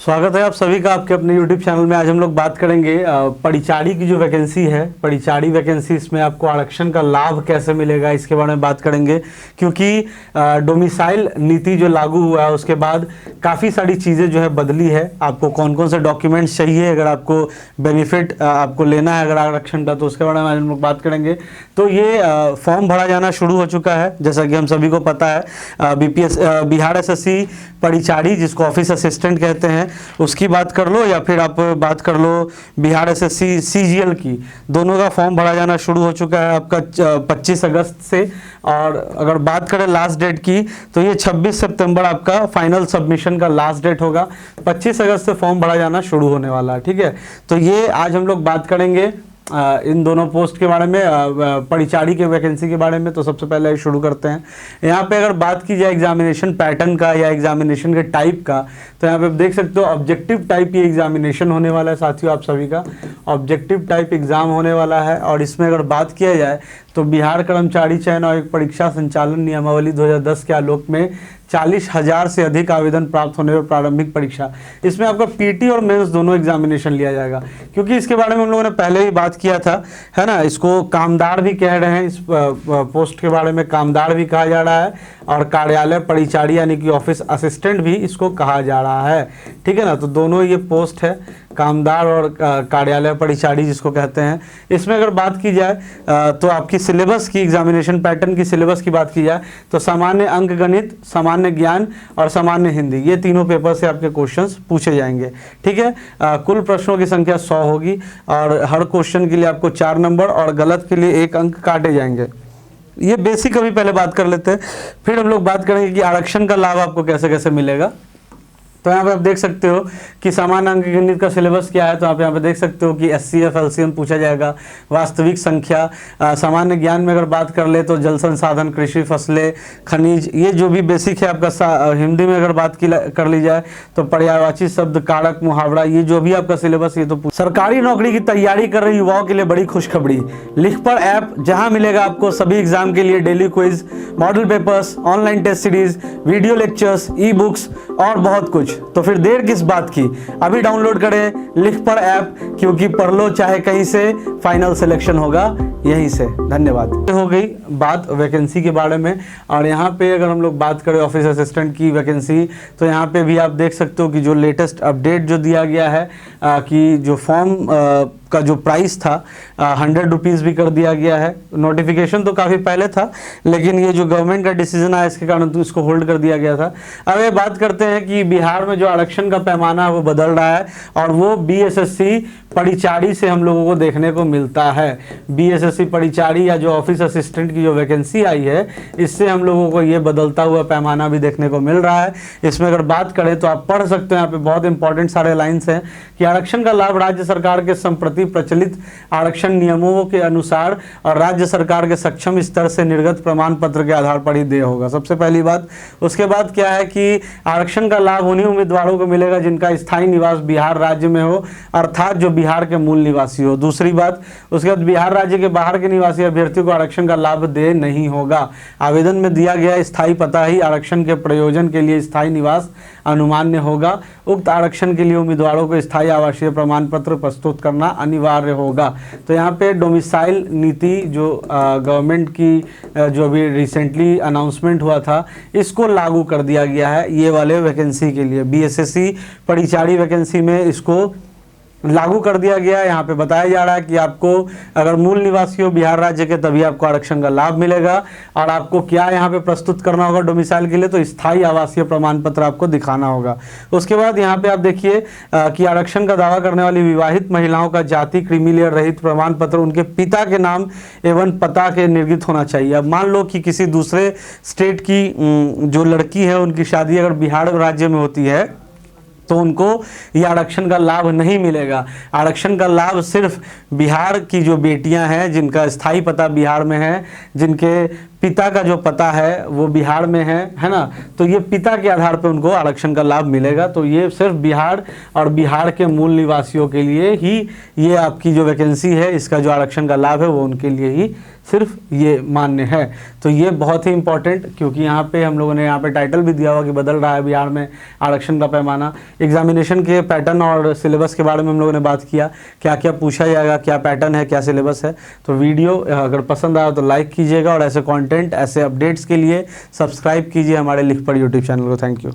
स्वागत है आप सभी का आपके अपने YouTube चैनल में। आज हम लोग बात करेंगे परिचारी की जो वैकेंसी है, परिचारी वैकेंसी, इसमें आपको आरक्षण का लाभ कैसे मिलेगा इसके बारे में बात करेंगे। क्योंकि डोमिसाइल नीति जो लागू हुआ है उसके बाद काफ़ी सारी चीज़ें जो है बदली है। आपको कौन कौन से डॉक्यूमेंट्स चाहिए अगर आपको बेनिफिट आपको लेना है अगर आरक्षण का, तो उसके बारे में आज हम लोग बात करेंगे। तो ये फॉर्म भरा जाना शुरू हो चुका है, जैसा कि हम सभी को पता है। बिहार SSC परिचारी, जिसको ऑफिस असिस्टेंट कहते हैं, उसकी बात कर लो या फिर आप बात कर लो बिहार SSC CGL की, दोनों का फॉर्म भरा जाना शुरू हो चुका है आपका 25 अगस्त से। और अगर बात करें लास्ट डेट की तो ये 26 सितंबर आपका फाइनल सबमिशन का लास्ट डेट होगा। 25 अगस्त से फॉर्म भरा जाना शुरू होने वाला है, ठीक है। तो ये आज हम लोग बात करेंगे इन दोनों पोस्ट के बारे में, परिचारी के वैकेंसी के बारे में। तो सबसे पहले शुरू करते हैं। यहाँ पे अगर बात की जाए एग्जामिनेशन पैटर्न का या एग्जामिनेशन के टाइप का, तो यहाँ पे आप देख सकते हो ऑब्जेक्टिव टाइप ये एग्जामिनेशन होने वाला है साथियों। आप सभी का ऑब्जेक्टिव टाइप एग्जाम होने वाला है। और इसमें अगर बात किया जाए तो बिहार कर्मचारी चयन आयोग परीक्षा संचालन नियमावली 2010 के आलोक में 40,000 से अधिक आवेदन प्राप्त होने पर प्रारंभिक परीक्षा, इसमें आपका PT और मेंस दोनों एग्जामिनेशन लिया जाएगा। क्योंकि इसके बारे में हम लोगों ने पहले ही बात किया था, है ना। इसको कामदार भी कह रहे हैं, इस पोस्ट के बारे में कामदार भी कहा जा रहा है और कार्यालय परिचारी यानी कि ऑफिस असिस्टेंट भी इसको कहा जा रहा है, ठीक है ना। तो दोनों ये पोस्ट है, कामदार और कार्यालय परिचारी जिसको कहते हैं। इसमें अगर बात की जाए तो आपकी सिलेबस की, एग्जामिनेशन पैटर्न की सिलेबस की बात की जाए तो सामान्य अंक गणित, सामान्य ज्ञान और सामान्य हिंदी, ये तीनों पेपर से आपके क्वेश्चंस पूछे जाएंगे, ठीक है। कुल प्रश्नों की संख्या 100 होगी और हर क्वेश्चन के लिए आपको 4 नंबर और गलत के लिए 1 अंक काटे जाएंगे। ये बेसिक अभी पहले बात कर लेते हैं, फिर हम लोग बात करेंगे कि आरक्षण का लाभ आपको कैसे कैसे मिलेगा। तो यहाँ पे आप देख सकते हो कि सामान्य अंक गणित का सिलेबस क्या है। तो आप यहाँ पे देख सकते हो कि SCF LCM पूछा जाएगा, वास्तविक संख्या। सामान्य ज्ञान में अगर बात कर ले तो जल संसाधन, कृषि, फसलें, खनिज, ये जो भी बेसिक है आपका। हिंदी में अगर बात कर ली जाए तो पर्यायवाची शब्द, कारक, मुहावरा, ये जो भी आपका सिलेबस ये तो। सरकारी नौकरी की तैयारी कर रहे युवाओं के लिए बड़ी खुशखबरी, लिखपढ़ ऐप, जहाँ मिलेगा आपको सभी एग्जाम के लिए daily quiz, model papers, online test series, video lectures, ebooks और बहुत कुछ। तो फिर देर किस बात की, अभी डाउनलोड करें लिखपढ़ ऐप, क्योंकि पढ़ लो चाहे कहीं से, फाइनल सिलेक्शन होगा यहीं से। धन्यवाद। हो गई बात वैकेंसी के बारे में। और यहाँ पे अगर हम लोग बात करें ऑफिस असिस्टेंट की वैकेंसी, तो यहाँ पे भी आप देख सकते हो कि जो लेटेस्ट अपडेट जो दिया गया है कि जो फॉर्म का जो प्राइस था 100 रुपीज़ भी कर दिया गया है। नोटिफिकेशन तो काफ़ी पहले था, लेकिन ये जो गवर्नमेंट का डिसीजन आया इसके कारण तो इसको होल्ड कर दिया गया था। अब ये बात करते हैं कि बिहार में जो आरक्षण का पैमाना है वो बदल रहा है और वो BSSC परिचारी से हम लोगों को देखने को मिलता है। BSSC परिचारी या जो ऑफिस असिस्टेंट की जो वैकेंसी आई है, इससे हम लोगों को ये बदलता हुआ पैमाना भी देखने को मिल रहा है। इसमें अगर बात करें तो आप पढ़ सकते हैं, यहाँ पे बहुत इंपॉर्टेंट सारे लाइन्स हैं कि आरक्षण का लाभ राज्य सरकार के संप्रति प्रचलित आरक्षण नियमों के अनुसार और राज्य सरकार के सक्षम स्तर से निर्गत प्रमाण पत्र के आधार पर ही देय होगा, सबसे पहली बात। उसके बाद क्या है कि आरक्षण का लाभ उन्हीं उम्मीदवारों को मिलेगा जिनका स्थायी निवास बिहार राज्य में हो, अर्थात जो बिहार के मूल निवासी हो। दूसरी बात, उसके बाद बिहार राज्य के बाहर के निवासी अभ्यर्थियों को आरक्षण का लाभ देय नहीं होगा। आवेदन में दिया गया स्थायी पता ही आरक्षण के प्रयोजन के लिए स्थायी निवास अनुमान्य होगा। उक्त आरक्षण के लिए उम्मीदवारों को स्थायी आवासीय प्रमाण पत्र प्रस्तुत करना अनिवार्य होगा। तो यहाँ पे डोमिसाइल नीति जो गवर्नमेंट की जो अभी रिसेंटली अनाउंसमेंट हुआ था, इसको लागू कर दिया गया है ये वाले वैकेंसी के लिए। BSSC परिचारी वैकेंसी में इसको लागू कर दिया गया है। यहाँ पे बताया जा रहा है कि आपको अगर मूल निवासी हो बिहार राज्य के तभी आपको आरक्षण का लाभ मिलेगा। और आपको क्या यहाँ पे प्रस्तुत करना होगा डोमिसाइल के लिए, तो स्थायी आवासीय प्रमाण पत्र आपको दिखाना होगा। उसके बाद यहाँ पे आप देखिए कि आरक्षण का दावा करने वाली विवाहित महिलाओं का जाति क्रीमी लेयर रहित प्रमाण पत्र उनके पिता के नाम एवं पता के निर्गत होना चाहिए। अब मान लो कि किसी दूसरे स्टेट की जो लड़की है उनकी शादी अगर बिहार राज्य में होती है तो उनको ये आरक्षण का लाभ नहीं मिलेगा। आरक्षण का लाभ सिर्फ बिहार की जो बेटियां हैं जिनका स्थायी पता बिहार में है, जिनके पिता का जो पता है वो बिहार में है ना, तो ये पिता के आधार पर उनको आरक्षण का लाभ मिलेगा। तो ये सिर्फ बिहार और बिहार के मूल निवासियों के लिए ही ये आपकी जो वैकेंसी है, इसका जो आरक्षण का लाभ है वो उनके लिए ही सिर्फ ये मान्य है। तो ये बहुत ही इंपॉर्टेंट, क्योंकि यहाँ पे हम लोगों ने यहाँ पे टाइटल भी दिया हुआ कि बदल रहा है बिहार में आरक्षण का पैमाना। एग्जामिनेशन के पैटर्न और सिलेबस के बारे में हम लोगों ने बात किया, क्या क्या पूछा जाएगा, क्या पैटर्न है, क्या सिलेबस है। तो वीडियो अगर पसंद आया तो लाइक कीजिएगा और ऐसे कंटेंट, ऐसे अपडेट्स के लिए सब्सक्राइब कीजिए हमारे लिख पढ़ यूट्यूब चैनल को। Thank you.